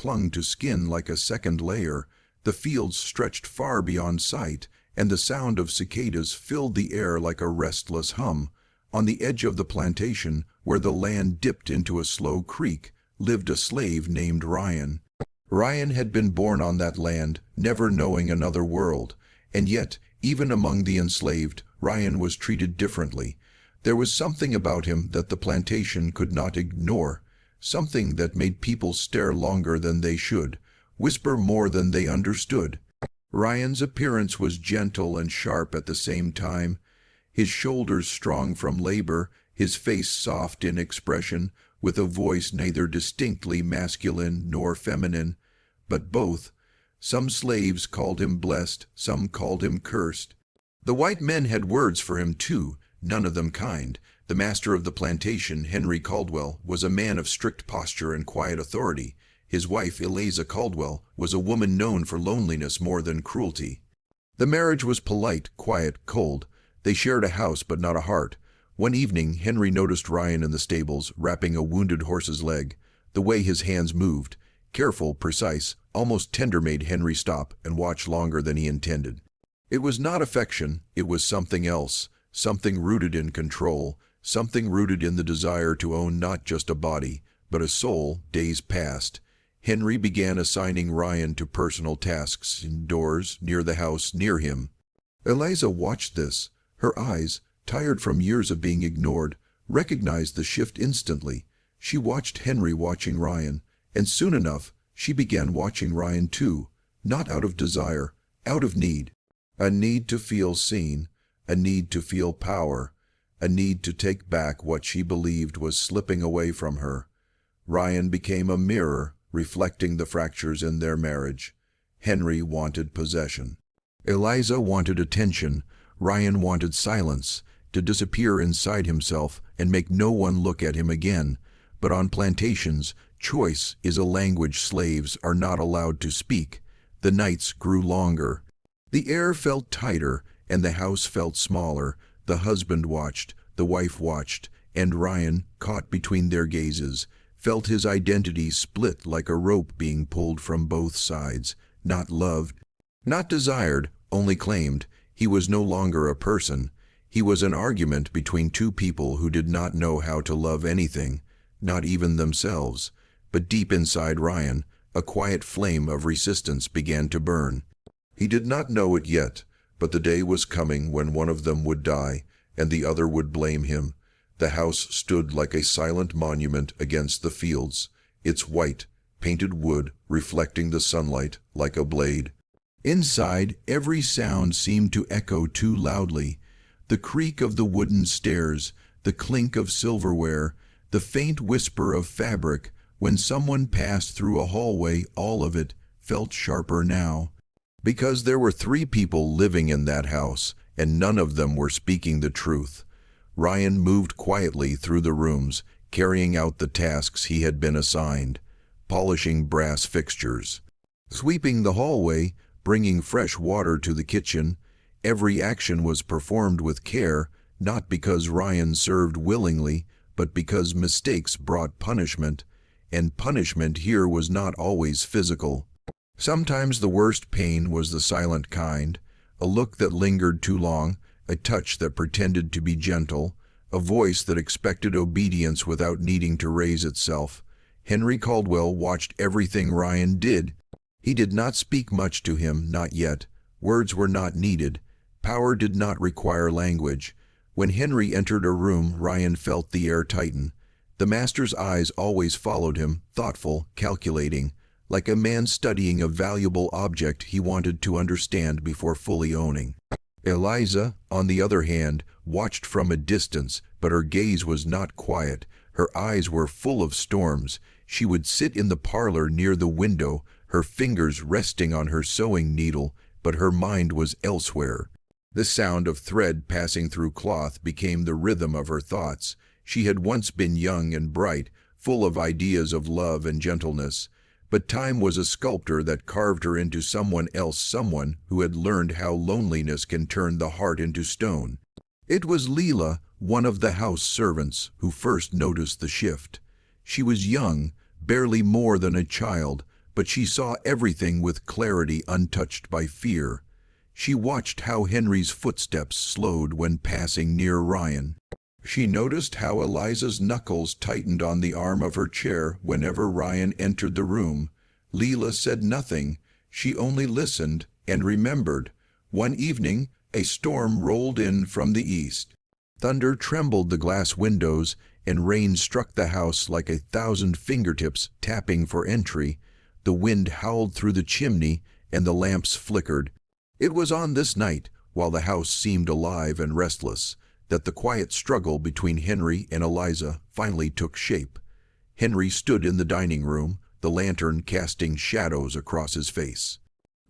clung to skin like a second layer, the fields stretched far beyond sight, and the sound of cicadas filled the air like a restless hum. On the edge of the plantation, where the land dipped into a slow creek, lived a slave named Ryan. Ryan had been born on that land, never knowing another world, and yet, even among the enslaved, Ryan was treated differently. There was something about him that the plantation could not ignore, something that made people stare longer than they should, whisper more than they understood. Ryan's appearance was gentle and sharp at the same time, his shoulders strong from labor, his face soft in expression, with a voice neither distinctly masculine nor feminine, but both. Some slaves called him blessed, some called him cursed. The white men had words for him too, none of them kind. The master of the plantation, Henry Caldwell, was a man of strict posture and quiet authority. His wife, Eliza Caldwell, was a woman known for loneliness more than cruelty. The marriage was polite, quiet, cold. They shared a house but not a heart. One evening, Henry noticed Ryan in the stables, wrapping a wounded horse's leg. The way his hands moved, careful, precise, almost tender, made Henry stop and watch longer than he intended. It was not affection, it was something else, something rooted in control, something rooted in the desire to own not just a body, but a soul. Days passed. Henry began assigning Ryan to personal tasks indoors, near the house, near him. Eliza watched this. Her eyes, tired from years of being ignored, recognized the shift instantly. She watched Henry watching Ryan, and soon enough, she began watching Ryan too, not out of desire, out of need. A need to feel seen, a need to feel power, a need to take back what she believed was slipping away from her. Ryan became a mirror, reflecting the fractures in their marriage. Henry wanted possession. Eliza wanted attention. Ryan wanted silence, to disappear inside himself and make no one look at him again. But on plantations, choice is a language slaves are not allowed to speak. The nights grew longer. The air felt tighter, and the house felt smaller. The husband watched, the wife watched, and Ryan, caught between their gazes, felt his identity split like a rope being pulled from both sides. Not loved, not desired, only claimed. He was no longer a person. He was an argument between two people who did not know how to love anything, not even themselves. But deep inside Ryan, a quiet flame of resistance began to burn. He did not know it yet, but the day was coming when one of them would die, and the other would blame him. The house stood like a silent monument against the fields, its white, painted wood reflecting the sunlight like a blade. Inside, every sound seemed to echo too loudly. The creak of the wooden stairs, the clink of silverware, the faint whisper of fabric when someone passed through a hallway, all of it felt sharper now. Because there were 3 people living in that house, and none of them were speaking the truth. Ryan moved quietly through the rooms, carrying out the tasks he had been assigned, polishing brass fixtures, sweeping the hallway, bringing fresh water to the kitchen. Every action was performed with care, not because Ryan served willingly, but because mistakes brought punishment, and punishment here was not always physical. Sometimes the worst pain was the silent kind, a look that lingered too long, a touch that pretended to be gentle, a voice that expected obedience without needing to raise itself. Henry Caldwell watched everything Ryan did. He did not speak much to him, not yet. Words were not needed. Power did not require language. When Henry entered a room, Ryan felt the air tighten. The master's eyes always followed him, thoughtful, calculating, like a man studying a valuable object he wanted to understand before fully owning. Eliza, on the other hand, watched from a distance, but her gaze was not quiet. Her eyes were full of storms. She would sit in the parlor near the window, her fingers resting on her sewing needle, but her mind was elsewhere. The sound of thread passing through cloth became the rhythm of her thoughts. She had once been young and bright, full of ideas of love and gentleness. But time was a sculptor that carved her into someone else, someone who had learned how loneliness can turn the heart into stone. It was Leela, one of the house servants, who first noticed the shift. She was young, barely more than a child, but she saw everything with clarity untouched by fear. She watched how Henry's footsteps slowed when passing near Ryan. She noticed how Eliza's knuckles tightened on the arm of her chair whenever Ryan entered the room. Leela said nothing. She only listened and remembered. One evening, a storm rolled in from the east. Thunder trembled the glass windows, and rain struck the house like 1,000 fingertips tapping for entry. The wind howled through the chimney, and the lamps flickered. It was on this night, while the house seemed alive and restless, that the quiet struggle between Henry and Eliza finally took shape. Henry stood in the dining room, the lantern casting shadows across his face.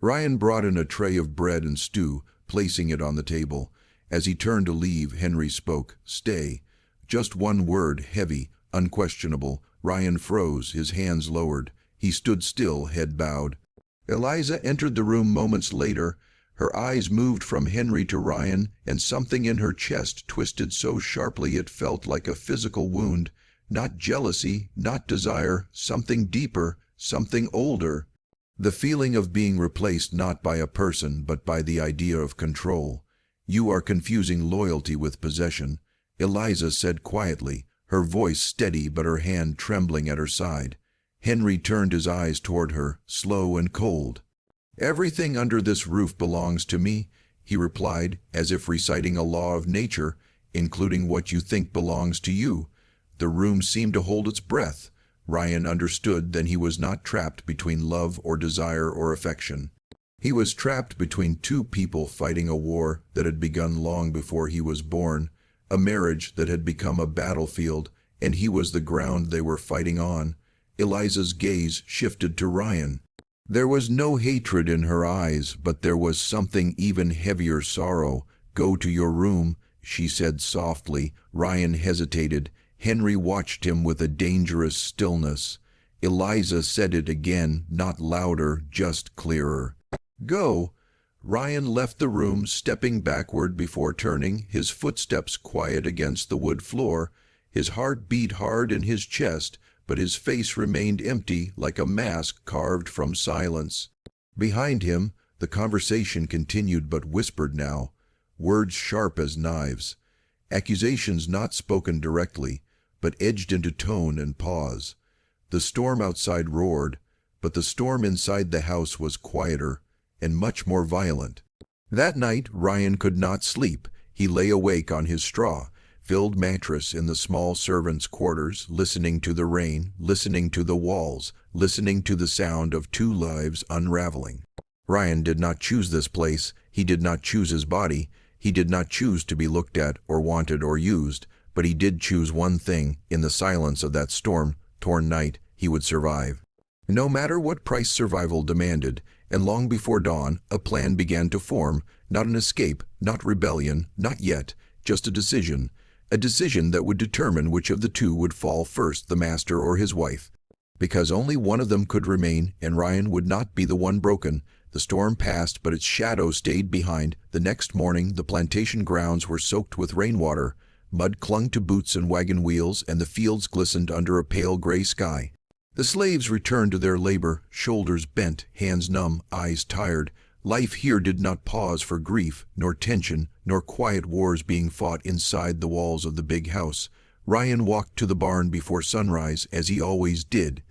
Ryan brought in a tray of bread and stew, placing it on the table. As he turned to leave, Henry spoke. "Stay." Just one word, heavy, unquestionable. Ryan froze, his hands lowered. He stood still, head bowed. Eliza entered the room moments later. Her eyes moved from Henry to Ryan, and something in her chest twisted so sharply it felt like a physical wound. Not jealousy, not desire, something deeper, something older. The feeling of being replaced not by a person, but by the idea of control. "You are confusing loyalty with possession," Eliza said quietly, her voice steady but her hand trembling at her side. Henry turned his eyes toward her, slow and cold. "Everything under this roof belongs to me," he replied, as if reciting a law of nature, "including what you think belongs to you." The room seemed to hold its breath. Ryan understood then he was not trapped between love or desire or affection. He was trapped between two people fighting a war that had begun long before he was born, a marriage that had become a battlefield, and he was the ground they were fighting on. Eliza's gaze shifted to Ryan. There was no hatred in her eyes, but there was something even heavier, sorrow. "Go to your room," she said softly. Ryan hesitated. Henry watched him with a dangerous stillness. Eliza said it again, not louder, just clearer. "Go." Ryan left the room, stepping backward before turning, his footsteps quiet against the wood floor. His heart beat hard in his chest, but his face remained empty, like a mask carved from silence. Behind him, the conversation continued but whispered now, words sharp as knives, accusations not spoken directly, but edged into tone and pause. The storm outside roared, but the storm inside the house was quieter and much more violent. That night, Ryan could not sleep. He lay awake on his straw-filled mattress in the small servants' quarters, listening to the rain, listening to the walls, listening to the sound of two lives unraveling. Ryan did not choose this place. He did not choose his body. He did not choose to be looked at or wanted or used, but he did choose one thing. In the silence of that storm-torn night, he would survive. No matter what price survival demanded, and long before dawn, a plan began to form, not an escape, not rebellion, not yet, just a decision that would determine which of the two would fall first, the master or his wife. Because only one of them could remain, and Ryan would not be the one broken. The storm passed, but its shadow stayed behind. The next morning, the plantation grounds were soaked with rainwater. Mud clung to boots and wagon wheels, and the fields glistened under a pale gray sky. The slaves returned to their labor, shoulders bent, hands numb, eyes tired. Life here did not pause for grief, nor tension, nor quiet wars being fought inside the walls of the big house. Ryan walked to the barn before sunrise, as he always did.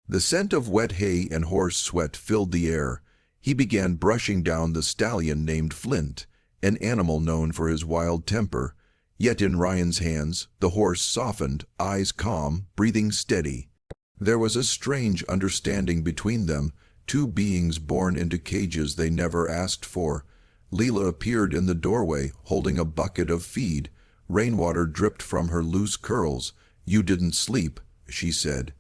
The scent of wet hay and horse sweat filled the air. He began brushing down the stallion named Flint, an animal known for his wild temper. Yet in Ryan's hands, the horse softened, eyes calm, breathing steady. There was a strange understanding between them, two beings born into cages they never asked for. Leela appeared in the doorway, holding a bucket of feed. Rainwater dripped from her loose curls. "You didn't sleep," she said.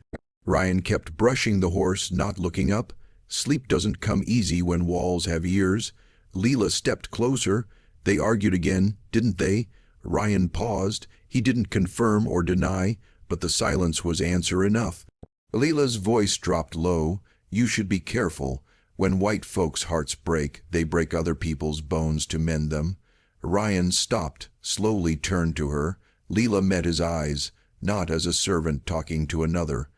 Ryan kept brushing the horse, not looking up. Sleep doesn't come easy when walls have ears. Leela stepped closer. They argued again, didn't they? Ryan paused. He didn't confirm or deny, but the silence was answer enough. Leela's voice dropped low. "You should be careful. When white folks' hearts break, they break other people's bones to mend them." Ryan stopped, slowly turned to her. Leela met his eyes, not as a servant talking to another,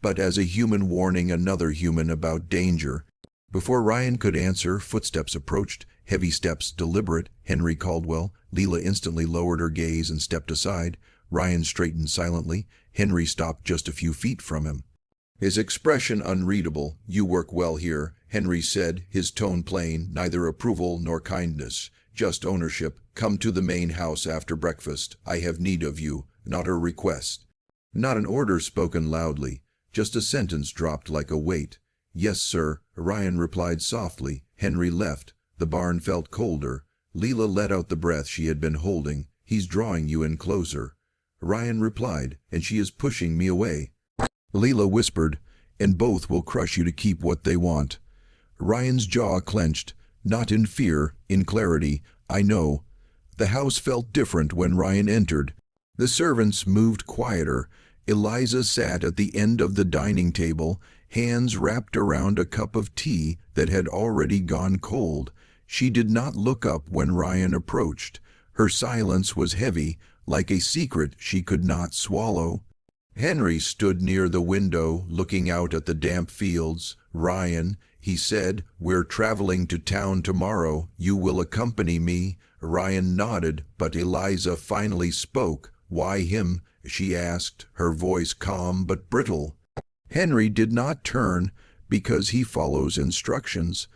but as a human warning another human about danger. Before Ryan could answer, footsteps approached, heavy steps, deliberate. Henry Caldwell. Leela instantly lowered her gaze and stepped aside. Ryan straightened silently. Henry stopped just a few feet from him. His expression unreadable. "You work well here," Henry said, his tone plain, neither approval nor kindness, just ownership. "Come to the main house after breakfast. I have need of you," not a request. Not an order spoken loudly, just a sentence dropped like a weight. "Yes, sir," Ryan replied softly. Henry left. The barn felt colder. Leela let out the breath she had been holding. "He's drawing you in closer," Ryan replied, "and she is pushing me away." Leela whispered, "And both will crush you to keep what they want." Ryan's jaw clenched, not in fear, in clarity. "I know." The house felt different when Ryan entered. The servants moved quieter. Eliza sat at the end of the dining table, hands wrapped around a cup of tea that had already gone cold. She did not look up when Ryan approached. Her silence was heavy, like a secret she could not swallow. Henry stood near the window, looking out at the damp fields. "Ryan," he said, "we're traveling to town tomorrow. You will accompany me?" Ryan nodded, but Eliza finally spoke. "Why him?" she asked, her voice calm but brittle. Henry did not turn, "Because he follows instructions."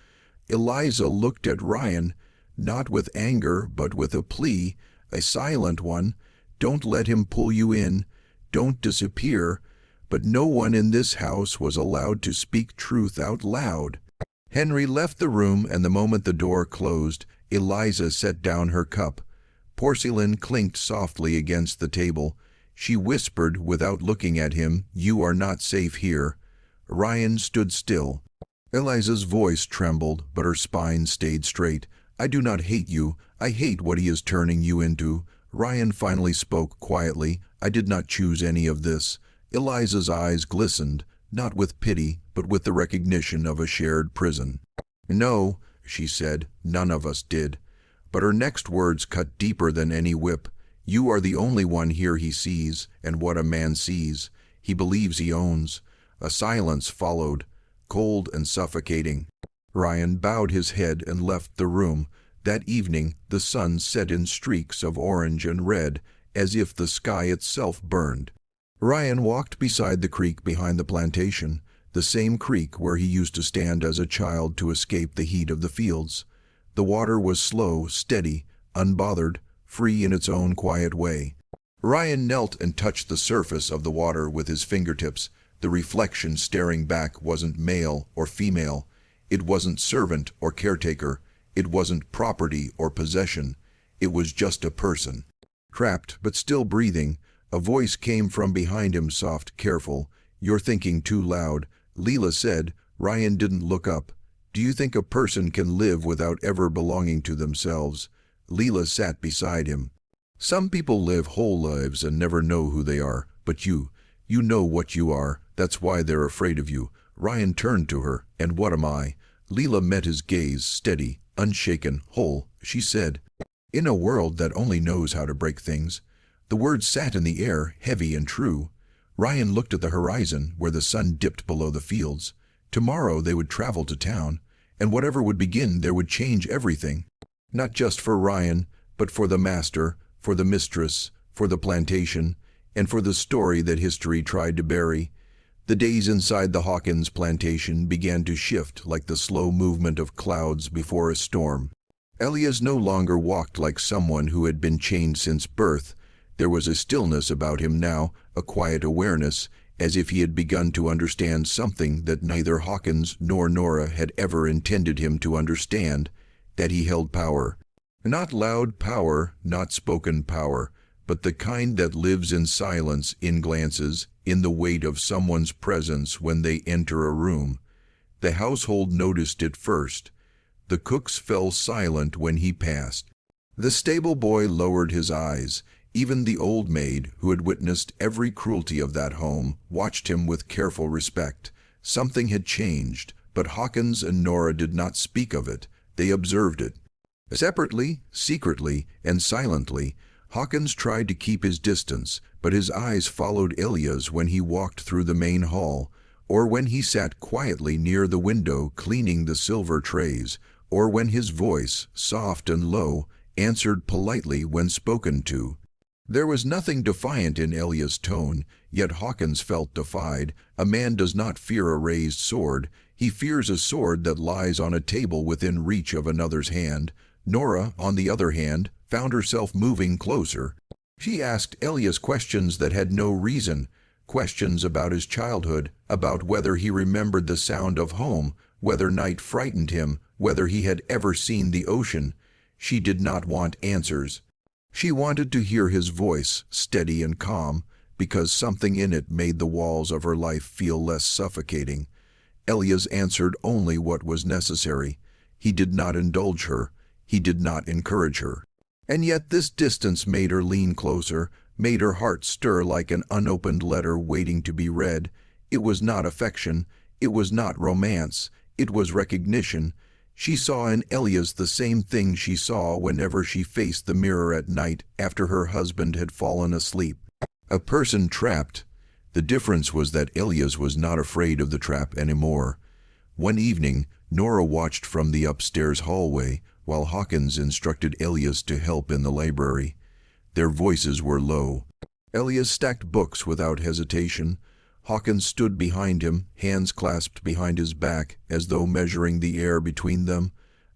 Eliza looked at Ryan, not with anger but with a plea, a silent one. "Don't let him pull you in. Don't disappear." But no one in this house was allowed to speak truth out loud. Henry left the room, and the moment the door closed, Eliza set down her cup. Porcelain clinked softly against the table. She whispered without looking at him, "You are not safe here." Ryan stood still. Eliza's voice trembled, but her spine stayed straight. "I do not hate you. I hate what he is turning you into." Ryan finally spoke quietly. "I did not choose any of this." Eliza's eyes glistened, not with pity, but with the recognition of a shared prison. "No," she said, "none of us did." But her next words cut deeper than any whip. "You are the only one here he sees, and what a man sees, he believes he owns." A silence followed, cold and suffocating. Ryan bowed his head and left the room. That evening the sun set in streaks of orange and red, as if the sky itself burned. Ryan walked beside the creek behind the plantation, the same creek where he used to stand as a child to escape the heat of the fields. The water was slow, steady, unbothered, free in its own quiet way. Ryan knelt and touched the surface of the water with his fingertips. The reflection staring back wasn't male or female. It wasn't servant or caretaker. It wasn't property or possession. It was just a person. Trapped, but still breathing. A voice came from behind him, soft, careful. "You're thinking too loud," Leela said. Ryan didn't look up. "Do you think a person can live without ever belonging to themselves?" Leela sat beside him. "Some people live whole lives and never know who they are, but you know what you are. That's why they're afraid of you." Ryan turned to her. "And what am I?" Leela met his gaze, steady, unshaken, whole. She said, "In a world that only knows how to break things." The words sat in the air, heavy and true. Ryan looked at the horizon, where the sun dipped below the fields. Tomorrow they would travel to town, and whatever would begin there would change everything. Not just for Ryan, but for the master, for the mistress, for the plantation, and for the story that history tried to bury. The days inside the Hawkins plantation began to shift like the slow movement of clouds before a storm. Elias no longer walked like someone who had been chained since birth. There was a stillness about him now, a quiet awareness, as if he had begun to understand something that neither Hawkins nor Nora had ever intended him to understand, that he held power. Not loud power, not spoken power, but the kind that lives in silence, in glances, in the weight of someone's presence when they enter a room. The household noticed it first. The cooks fell silent when he passed. The stable boy lowered his eyes. Even the old maid, who had witnessed every cruelty of that home, watched him with careful respect. Something had changed, but Hawkins and Nora did not speak of it. They observed it. Separately, secretly, and silently, Hawkins tried to keep his distance, but his eyes followed Elias when he walked through the main hall. or when he sat quietly near the window cleaning the silver trays, or when his voice, soft and low, answered politely when spoken to. There was nothing defiant in Elia's tone, yet Hawkins felt defied. A man does not fear a raised sword, he fears a sword that lies on a table within reach of another's hand. Nora, on the other hand, found herself moving closer. She asked Elias questions that had no reason, questions about his childhood, about whether he remembered the sound of home, whether night frightened him, whether he had ever seen the ocean. She did not want answers. She wanted to hear his voice, steady and calm, because something in it made the walls of her life feel less suffocating. Elias answered only what was necessary. He did not indulge her. He did not encourage her. And yet this distance made her lean closer, made her heart stir like an unopened letter waiting to be read. It was not affection. It was not romance. It was recognition. She saw in Elias the same thing she saw whenever she faced the mirror at night after her husband had fallen asleep. A person trapped. The difference was that Elias was not afraid of the trap anymore. One evening, Nora watched from the upstairs hallway while Hawkins instructed Elias to help in the library. Their voices were low. Elias stacked books without hesitation. Hawkins stood behind him, hands clasped behind his back, as though measuring the air between them.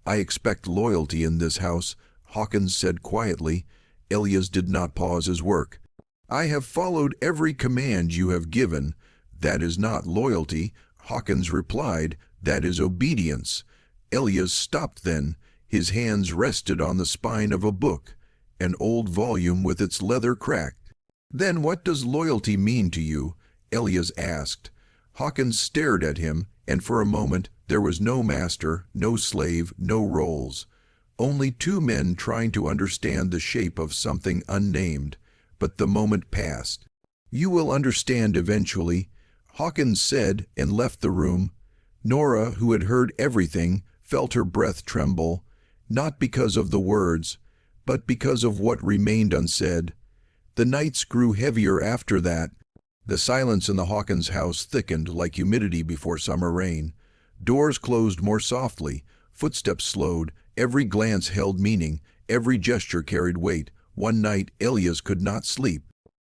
"I expect loyalty in this house," Hawkins said quietly. Elias did not pause his work. "I have followed every command you have given." "That is not loyalty," Hawkins replied. "That is obedience." Elias stopped then. His hands rested on the spine of a book, an old volume with its leather cracked. "Then what does loyalty mean to you?" Elias asked. Hawkins stared at him, and for a moment there was no master, no slave, no roles. Only two men trying to understand the shape of something unnamed. But the moment passed. "You will understand eventually," Hawkins said, and left the room. Nora, who had heard everything, felt her breath tremble, not because of the words, but because of what remained unsaid. The nights grew heavier after that. The silence in the Hawkins house thickened like humidity before summer rain. Doors closed more softly, footsteps slowed, every glance held meaning, every gesture carried weight. One night Elias could not sleep.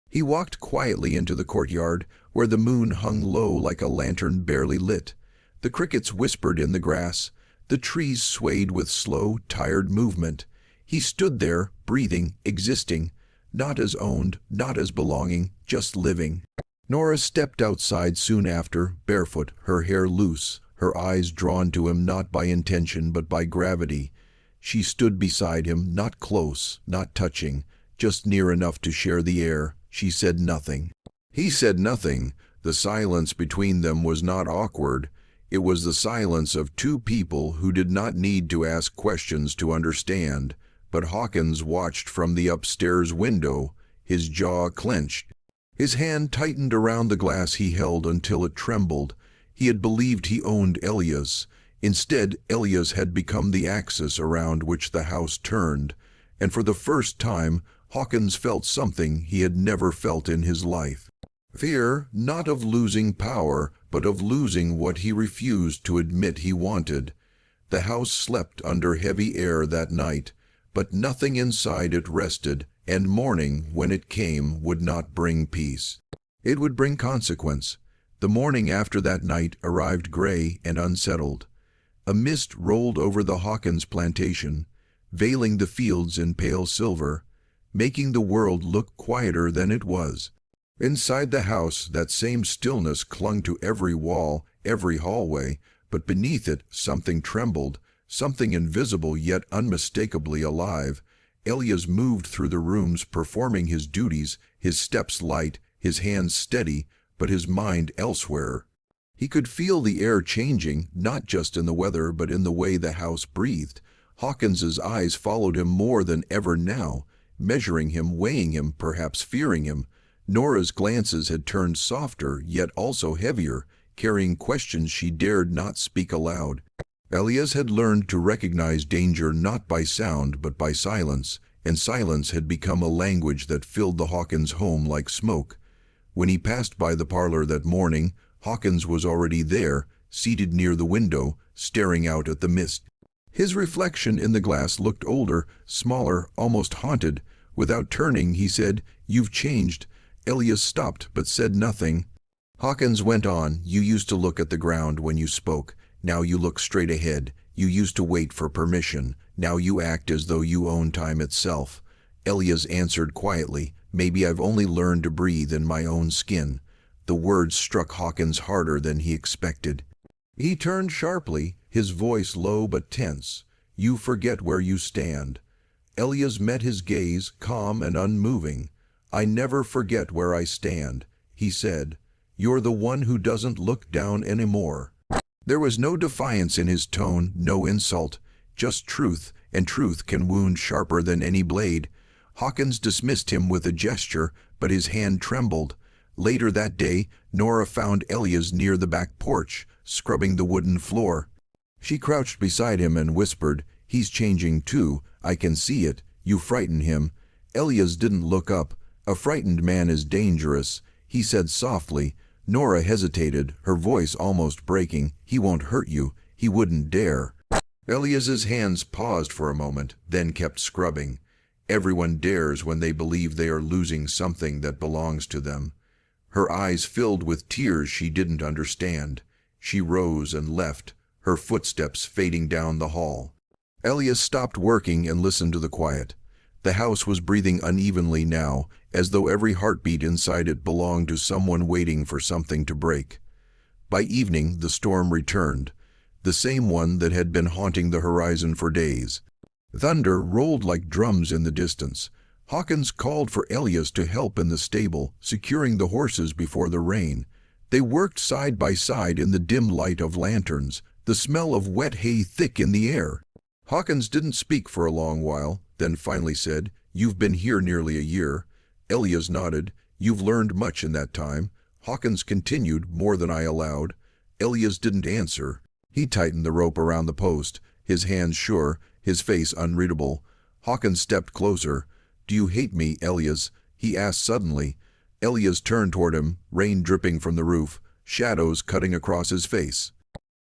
He walked quietly into the courtyard, where the moon hung low like a lantern barely lit. The crickets whispered in the grass. The trees swayed with slow, tired movement. He stood there, breathing, existing, not as owned, not as belonging, just living. Nora stepped outside soon after, barefoot, her hair loose, her eyes drawn to him not by intention but by gravity. She stood beside him, not close, not touching, just near enough to share the air. She said nothing. He said nothing. The silence between them was not awkward. It was the silence of two people who did not need to ask questions to understand. But Hawkins watched from the upstairs window, his jaw clenched. His hand tightened around the glass he held until it trembled. He had believed he owned Elias. Instead, Elias had become the axis around which the house turned. And for the first time, Hawkins felt something he had never felt in his life. Fear, not of losing power, but of losing what he refused to admit he wanted. The house slept under heavy air that night, but nothing inside it rested, and morning, when it came, would not bring peace. It would bring consequence. The morning after that night arrived gray and unsettled. A mist rolled over the Hawkins plantation, veiling the fields in pale silver, making the world look quieter than it was. Inside the house, that same stillness clung to every wall, every hallway, but beneath it something trembled, something invisible yet unmistakably alive. Elias moved through the rooms performing his duties, his steps light, his hands steady, but his mind elsewhere. He could feel the air changing, not just in the weather but in the way the house breathed. Hawkins's eyes followed him more than ever now, measuring him, weighing him, perhaps fearing him. Nora's glances had turned softer, yet also heavier, carrying questions she dared not speak aloud. Elias had learned to recognize danger not by sound but by silence, and silence had become a language that filled the Hawkins home like smoke. When he passed by the parlor that morning, Hawkins was already there, seated near the window, staring out at the mist. His reflection in the glass looked older, smaller, almost haunted. Without turning, he said, "You've changed." Elias stopped but said nothing. Hawkins went on, "You used to look at the ground when you spoke. Now you look straight ahead. You used to wait for permission. Now you act as though you own time itself." Elias answered quietly, "Maybe I've only learned to breathe in my own skin." The words struck Hawkins harder than he expected. He turned sharply, his voice low but tense. "You forget where you stand." Elias met his gaze, calm and unmoving. "I never forget where I stand," he said. "You're the one who doesn't look down anymore." There was no defiance in his tone, no insult, just truth, and truth can wound sharper than any blade. Hawkins dismissed him with a gesture, but his hand trembled. Later that day, Nora found Elias near the back porch, scrubbing the wooden floor. She crouched beside him and whispered, "He's changing too. I can see it. You frighten him." Elias didn't look up. "A frightened man is dangerous," he said softly. Nora hesitated, her voice almost breaking. "He won't hurt you. He wouldn't dare." Elias's hands paused for a moment, then kept scrubbing. Everyone dares when they believe they are losing something that belongs to them. Her eyes filled with tears she didn't understand. She rose and left, her footsteps fading down the hall. Elias stopped working and listened to the quiet. The house was breathing unevenly now, as though every heartbeat inside it belonged to someone waiting for something to break. By evening, the storm returned, the same one that had been haunting the horizon for days. Thunder rolled like drums in the distance. Hawkins called for Elias to help in the stable, securing the horses before the rain. They worked side by side in the dim light of lanterns, the smell of wet hay thick in the air. Hawkins didn't speak for a long while, then finally said, "You've been here nearly a year." Elias nodded. "You've learned much in that time." Hawkins continued, "More than I allowed." Elias didn't answer. He tightened the rope around the post, his hands sure, his face unreadable. Hawkins stepped closer. "Do you hate me, Elias?" he asked suddenly. Elias turned toward him, rain dripping from the roof, shadows cutting across his face.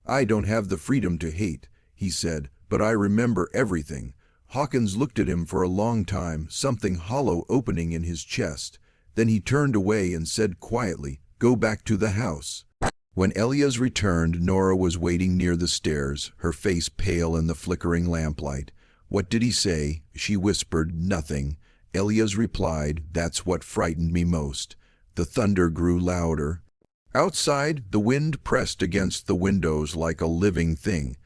"I don't have the freedom to hate," he said, "but I remember everything." Hawkins looked at him for a long time, something hollow opening in his chest. Then he turned away and said quietly, "Go back to the house." When Elias returned, Nora was waiting near the stairs, her face pale in the flickering lamplight. "What did he say?" she whispered. "Nothing." Elias replied, "That's what frightened me most." The thunder grew louder. Outside, the wind pressed against the windows like a living thing.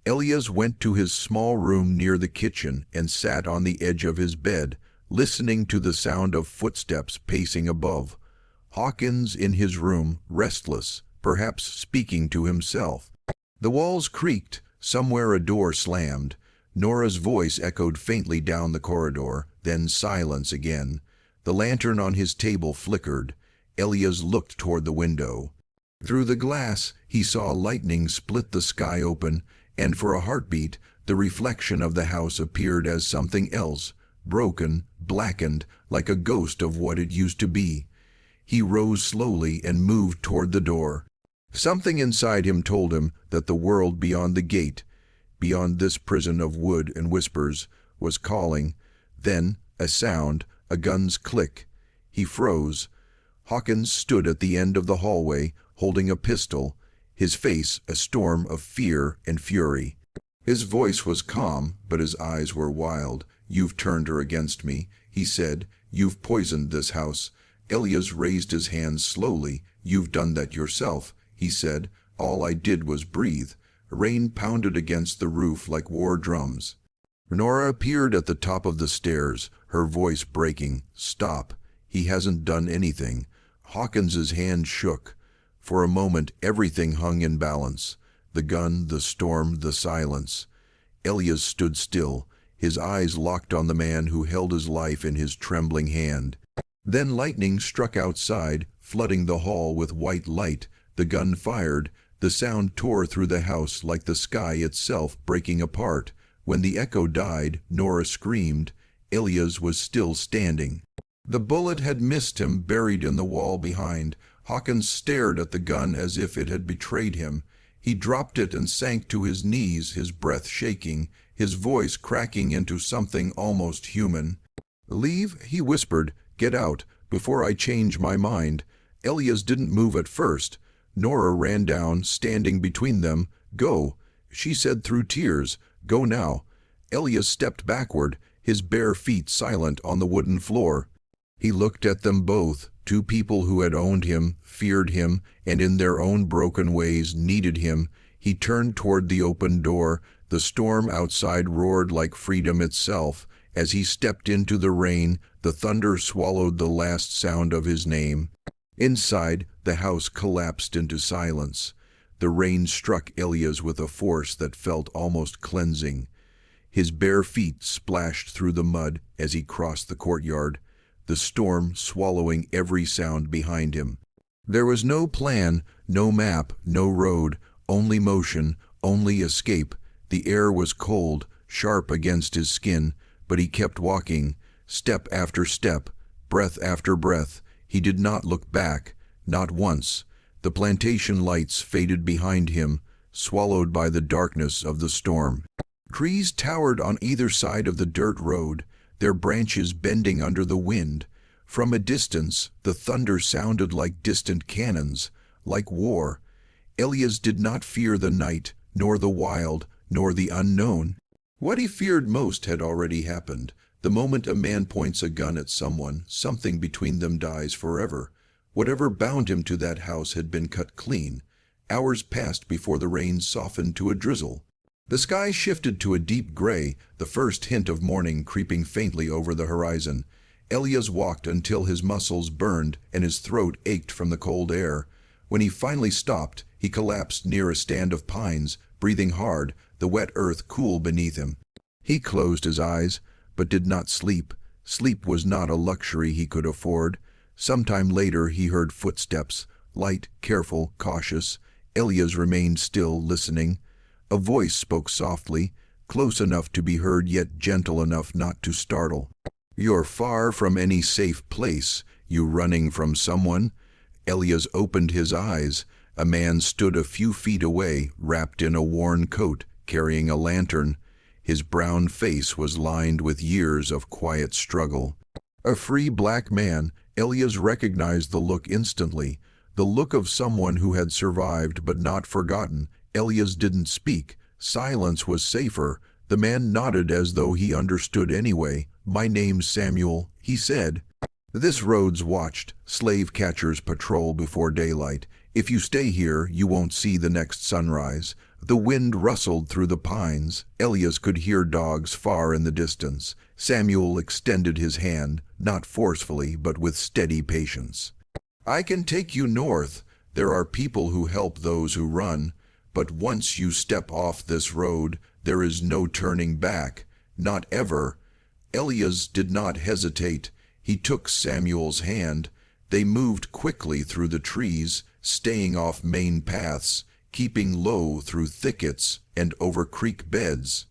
Elias went to his small room near the kitchen and sat on the edge of his bed, listening to the sound of footsteps pacing above. Hawkins in his room, restless, perhaps speaking to himself. The walls creaked, somewhere a door slammed. Nora's voice echoed faintly down the corridor, then silence again. The lantern on his table flickered. Elias looked toward the window. Through the glass, he saw lightning split the sky open, and for a heartbeat, the reflection of the house appeared as something else, broken, blackened, like a ghost of what it used to be. He rose slowly and moved toward the door. Something inside him told him that the world beyond the gate, beyond this prison of wood and whispers, was calling. Then, a sound, a gun's click. He froze. Hawkins stood at the end of the hallway, holding a pistol, his face a storm of fear and fury. His voice was calm, but his eyes were wild. "You've turned her against me," he said. "You've poisoned this house." Elias raised his hands slowly. "You've done that yourself," he said. "All I did was breathe." Rain pounded against the roof like war drums. Nora appeared at the top of the stairs, her voice breaking. "Stop. He hasn't done anything." Hawkins's hand shook. For a moment, everything hung in balance. The gun, the storm, the silence. Elias stood still, his eyes locked on the man who held his life in his trembling hand. Then lightning struck outside, flooding the hall with white light. The gun fired. The sound tore through the house like the sky itself breaking apart. When the echo died, Nora screamed. Elias was still standing. The bullet had missed him, buried in the wall behind. Hawkins stared at the gun as if it had betrayed him. He dropped it and sank to his knees, his breath shaking, his voice cracking into something almost human. "Leave," he whispered. "Get out, before I change my mind." Elias didn't move at first. Nora ran down, standing between them. "Go," she said through tears. "Go now." Elias stepped backward, his bare feet silent on the wooden floor. He looked at them both, two people who had owned him, feared him, and in their own broken ways needed him. He turned toward the open door. The storm outside roared like freedom itself. As he stepped into the rain, the thunder swallowed the last sound of his name. Inside, the house collapsed into silence. The rain struck Elias with a force that felt almost cleansing. His bare feet splashed through the mud as he crossed the courtyard, the storm swallowing every sound behind him. There was no plan, no map, no road, only motion, only escape. The air was cold, sharp against his skin, but he kept walking, step after step, breath after breath. He did not look back, not once. The plantation lights faded behind him, swallowed by the darkness of the storm. Trees towered on either side of the dirt road, their branches bending under the wind. From a distance, the thunder sounded like distant cannons, like war. Elias did not fear the night, nor the wild, nor the unknown. What he feared most had already happened. The moment a man points a gun at someone, something between them dies forever. Whatever bound him to that house had been cut clean. Hours passed before the rain softened to a drizzle. The sky shifted to a deep gray, the first hint of morning creeping faintly over the horizon. Elias walked until his muscles burned and his throat ached from the cold air. When he finally stopped, he collapsed near a stand of pines, breathing hard, the wet earth cool beneath him. He closed his eyes, but did not sleep. Sleep was not a luxury he could afford. Sometime later he heard footsteps, light, careful, cautious. Elias remained still, listening. A voice spoke softly, close enough to be heard yet gentle enough not to startle. "You're far from any safe place. You running from someone?" Elias opened his eyes. A man stood a few feet away, wrapped in a worn coat, carrying a lantern. His brown face was lined with years of quiet struggle. A free black man, Elias recognized the look instantly, the look of someone who had survived but not forgotten. Elias didn't speak. Silence was safer. The man nodded as though he understood anyway. "My name's Samuel," he said. "This road's watched. Slave catchers patrol before daylight. If you stay here, you won't see the next sunrise." The wind rustled through the pines. Elias could hear dogs far in the distance. Samuel extended his hand, not forcefully, but with steady patience. "I can take you north. There are people who help those who run. But once you step off this road, there is no turning back. Not ever." Elias did not hesitate. He took Samuel's hand. They moved quickly through the trees, staying off main paths, keeping low through thickets and over creek beds.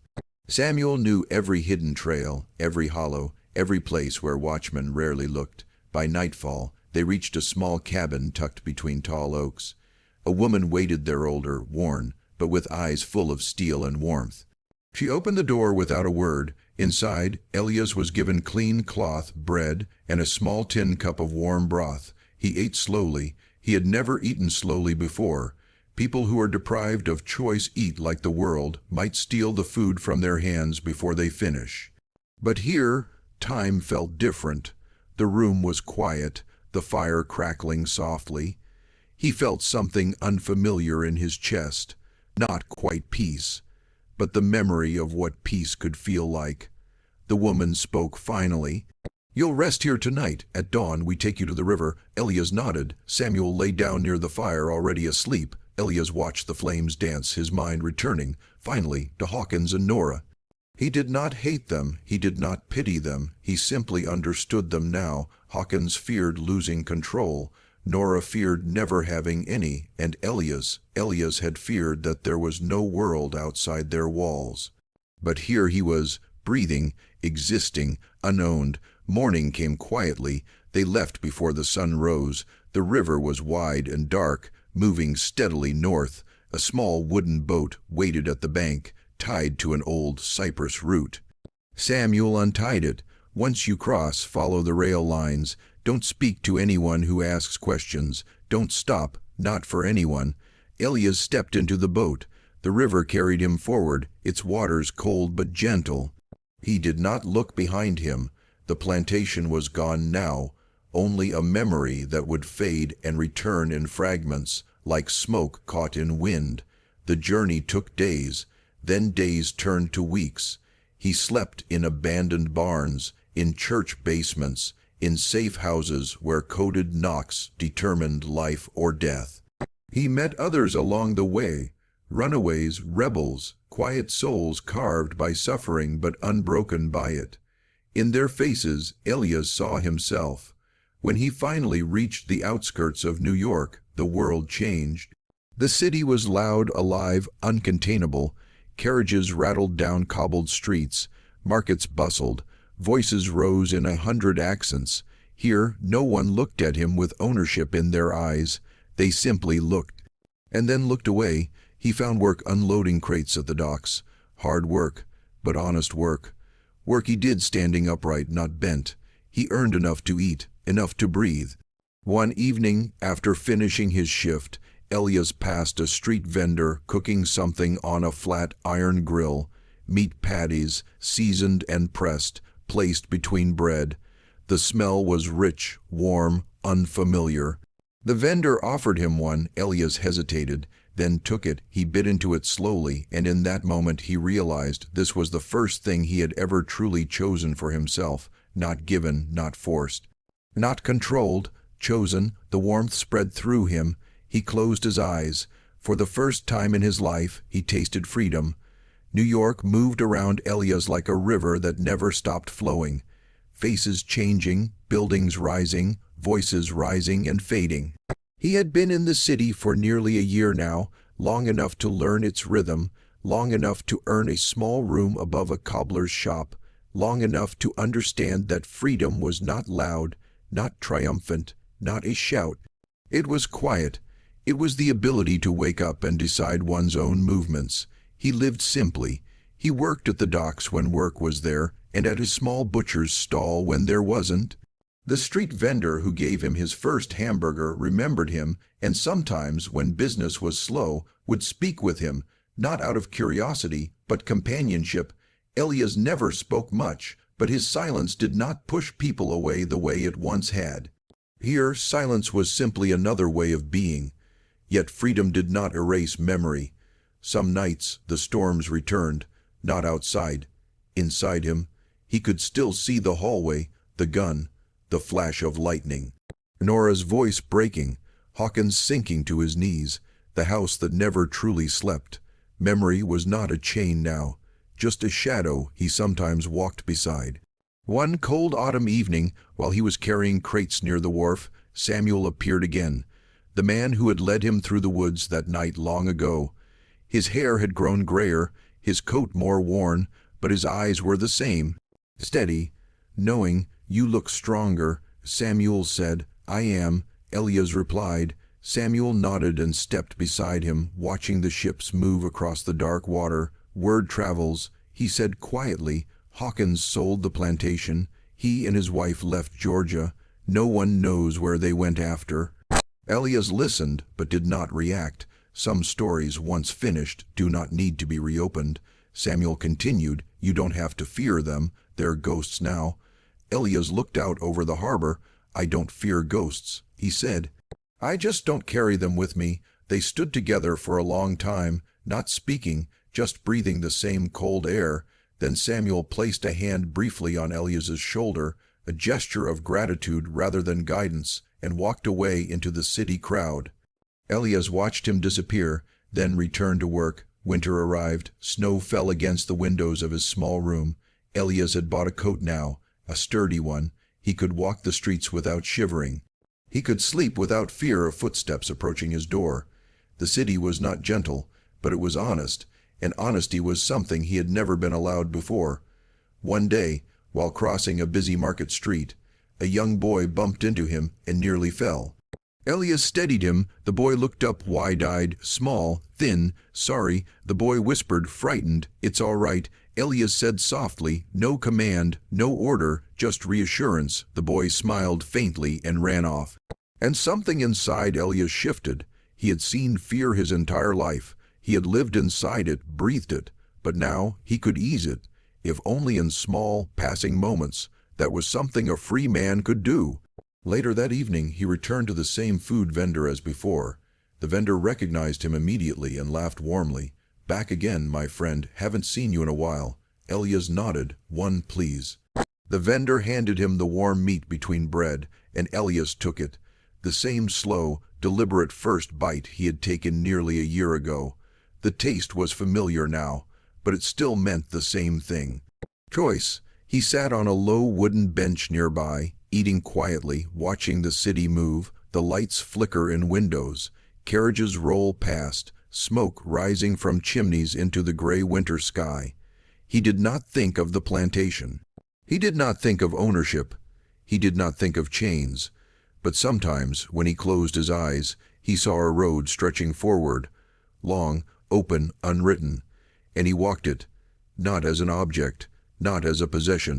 Samuel knew every hidden trail, every hollow, every place where watchmen rarely looked. By nightfall, they reached a small cabin tucked between tall oaks. A woman waited there, older, worn, but with eyes full of steel and warmth. She opened the door without a word. Inside, Elias was given clean cloth, bread, and a small tin cup of warm broth. He ate slowly. He had never eaten slowly before. People who are deprived of choice eat like the world, might steal the food from their hands before they finish. But here, time felt different. The room was quiet, the fire crackling softly. He felt something unfamiliar in his chest, not quite peace, but the memory of what peace could feel like. The woman spoke finally. "You'll rest here tonight. At dawn we take you to the river." Elias nodded. Samuel lay down near the fire, already asleep. Elias watched the flames dance, his mind returning, finally, to Hawkins and Nora. He did not hate them, he did not pity them, he simply understood them now. Hawkins feared losing control. Nora feared never having any, and Elias had feared that there was no world outside their walls. But here he was, breathing, existing, unowned. Morning came quietly. They left before the sun rose. The river was wide and dark, moving steadily north. A small wooden boat waited at the bank, tied to an old cypress root. Samuel untied it. "Once you cross, follow the rail lines. Don't speak to anyone who asks questions. Don't stop, not for anyone." Elias stepped into the boat. The river carried him forward, its waters cold but gentle. He did not look behind him. The plantation was gone now, only a memory that would fade and return in fragments, like smoke caught in wind. The journey took days, then days turned to weeks. He slept in abandoned barns, in church basements, in safe houses where coded knocks determined life or death. He met others along the way, runaways, rebels, quiet souls carved by suffering but unbroken by it. In their faces, Elias saw himself. When he finally reached the outskirts of New York, the world changed. The city was loud, alive, uncontainable. Carriages rattled down cobbled streets. Markets bustled. Voices rose in 100 accents. Here, no one looked at him with ownership in their eyes. They simply looked. And then looked away. He found work unloading crates at the docks. Hard work, but honest work. Work he did standing upright, not bent. He earned enough to eat, enough to breathe. One evening, after finishing his shift, Elias passed a street vendor cooking something on a flat iron grill. Meat patties, seasoned and pressed, placed between bread. The smell was rich, warm, unfamiliar. The vendor offered him one. Elias hesitated, then took it. He bit into it slowly, and in that moment he realized this was the first thing he had ever truly chosen for himself, not given, not forced. Not controlled, chosen. The warmth spread through him. He closed his eyes. For the first time in his life, he tasted freedom. New York moved around Elias like a river that never stopped flowing. Faces changing, buildings rising, voices rising and fading. He had been in the city for nearly a year now, long enough to learn its rhythm, long enough to earn a small room above a cobbler's shop, long enough to understand that freedom was not loud, not triumphant, not a shout. It was quiet. It was the ability to wake up and decide one's own movements. He lived simply. He worked at the docks when work was there, and at his small butcher's stall when there wasn't. The street vendor who gave him his first hamburger remembered him, and sometimes, when business was slow, would speak with him, not out of curiosity, but companionship. Elias never spoke much, but his silence did not push people away the way it once had. Here, silence was simply another way of being. Yet freedom did not erase memory. Some nights, the storms returned, not outside. Inside him, he could still see the hallway, the gun, the flash of lightning. Nora's voice breaking, Hawkins sinking to his knees, the house that never truly slept. Memory was not a chain now, just a shadow he sometimes walked beside. One cold autumn evening, while he was carrying crates near the wharf, Samuel appeared again, the man who had led him through the woods that night long ago. His hair had grown grayer, his coat more worn, but his eyes were the same, steady, knowing. "You look stronger," Samuel said. "I am," Elias replied. Samuel nodded and stepped beside him, watching the ships move across the dark water. "Word travels," he said quietly. "Hawkins sold the plantation. He and his wife left Georgia. No one knows where they went after." Elias listened, but did not react. Some stories, once finished, do not need to be reopened. Samuel continued, "You don't have to fear them. They're ghosts now." Elias looked out over the harbor. "I don't fear ghosts," he said. "I just don't carry them with me." They stood together for a long time, not speaking, just breathing the same cold air. Then Samuel placed a hand briefly on Elias's shoulder, a gesture of gratitude rather than guidance, and walked away into the city crowd. Elias watched him disappear, then returned to work. Winter arrived. Snow fell against the windows of his small room. Elias had bought a coat now, a sturdy one. He could walk the streets without shivering. He could sleep without fear of footsteps approaching his door. The city was not gentle, but it was honest, and honesty was something he had never been allowed before. One day, while crossing a busy market street, a young boy bumped into him and nearly fell. Elias steadied him. The boy looked up wide-eyed, small, thin. "Sorry," the boy whispered, frightened. "It's all right," Elias said softly. "No command, no order, just reassurance." The boy smiled faintly and ran off. And something inside Elias shifted. He had seen fear his entire life. He had lived inside it, breathed it. But now he could ease it, if only in small, passing moments. That was something a free man could do. Later that evening, he returned to the same food vendor as before. The vendor recognized him immediately and laughed warmly. "Back again, my friend. Haven't seen you in a while." Elias nodded. "One, please." The vendor handed him the warm meat between bread, and Elias took it. The same slow, deliberate first bite he had taken nearly a year ago. The taste was familiar now, but it still meant the same thing. Choice. He sat on a low wooden bench nearby, eating quietly, watching the city move, the lights flicker in windows, carriages roll past, smoke rising from chimneys into the gray winter sky. He did not think of the plantation. He did not think of ownership. He did not think of chains. But sometimes, when he closed his eyes, he saw a road stretching forward, long, open, unwritten, and he walked it, not as an object, not as a possession,